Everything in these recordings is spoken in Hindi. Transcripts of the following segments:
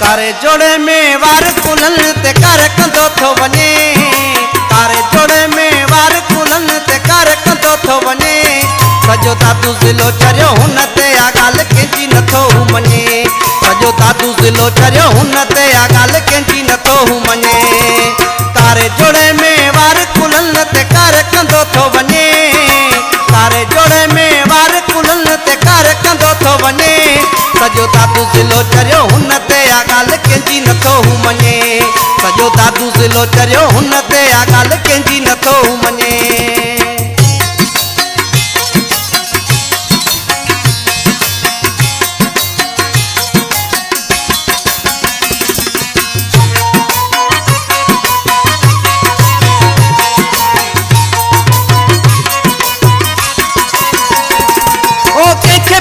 कारे जोड़े में वार कुलन ते कर कंदो थो वने, कारे जोड़े में वार कुलन ते कर कंदो थो वने। सजो दादू ज़िलो चरियो हुन ते आ ॻाल्हि कंहिंजी नथो मञे, सजो दादू ज़िलो चरियो हुन ते आ ॻाल्हि कंहिंजी नथो मञे। कारे जोड़े में वार कुलन ते कर कंदो थो वने, कारे जोड़े में वार कुलन ते कर कंदो थो वने। सजो दादू ज़िलो चरियो हुन ते आ ॻाल्हि कंहिंजी नथो मञे, सजो दादू ज़िलो चरियो हुन ते आ ॻाल्हि कंहिंजी नथो मञे।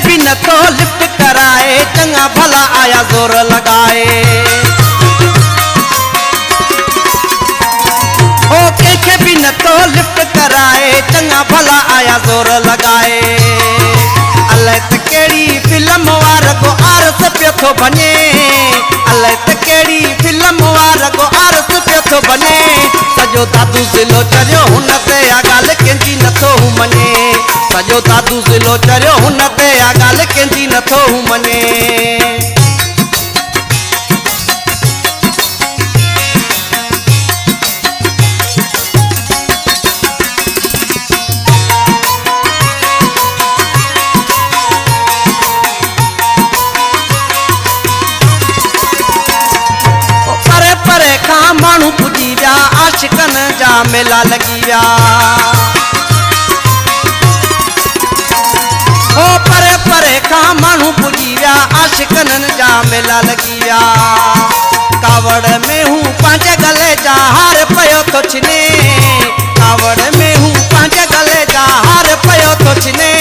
भी न तो लिफ्ट कराए, चंगा भला आया जोर लगाए। ओ कैसे भी न तो लिफ्ट कराए, चंगा भला आया जोर लगाए। अल्लाह त केड़ी फिल्म वार को आरस पियो थो बने, अल्लाह त केड़ी फिल्म वार को आरस पियो थो बने। सजो दादू ज़िलो चरियो हुन ते आ ॻाल्हि कंहिंजी नथो मञे, सजो दादू ज़िलो चरियो हुन ते आ ॻाल्हि कंहिंजी नथो मञे। परे परे खां माण्हू पुॼी विया, आशिकनि जा मेला लॻी विया। ओ परे परे खां माण्हू पुॼी विया, आशिकनि जा मेला लॻी विया। कावड़ में हू पंहिंजे गले जा हार पियो थो छिने, कावड़ में हू पंहिंजे गले जा हार पियो थो छिने।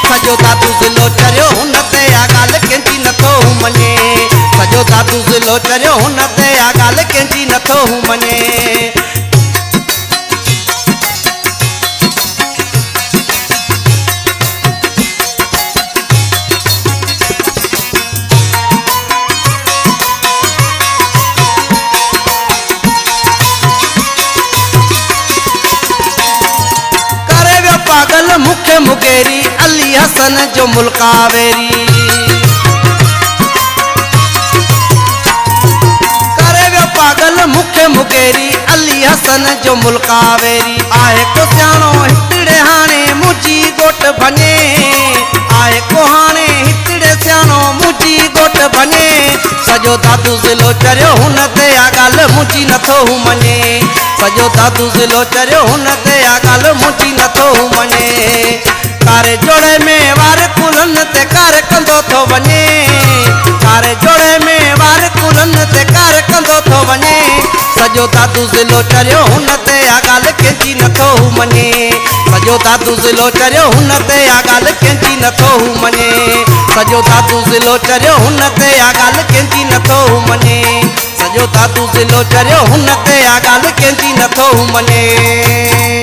सजो दादू ज़िलो चरियो हुन ते आ ॻाल्हि कंहिंजी नथो मञे, सजो दादू ज़िलो चरियो हुन ते आ ॻाल्हि कंहिंजी नथो मञे। पागल मुखे मुगेरी अली हसन जो मुल्कावेरी, करे वियो पागल मुखे मुगेरी अली हसन जो मुल्कावेरी। आहे को सियाणो हितड़े हाणे मुंहिंजी गोट बने, आहे को हाणे हितड़े सियाणो मुंहिंजी गोट बने। सजो दादू ज़िलो चरियो हुन ते आ ॻाल्हि मुंहिंजी नथो मञे, सजो दादू ज़िलो चरियो हुन ते आ ॻाल्हि मुंहिंजी नथो मञे। कारे जोड़े में वार कुलन ते कर कंदो थो वञे, कारे जोड़े में वार कुलन ते कर कंदो थो वञे। सजो दादू ज़िलो चरियो हुन ते आ ॻाल्हि कंहिंजी नथो मञे, सजो दादू ज़िलो चरियो हुन ते आ ॻाल्हि कंहिंजी नथो मञे, सजो दादू ज़िलो चरियो हुन ते आ ॻाल्हि कंहिंजी नथो मञे, सजो दादू ज़िलो चरियो हुन ते आ ॻाल्हि कंहिंजी नथो मञे।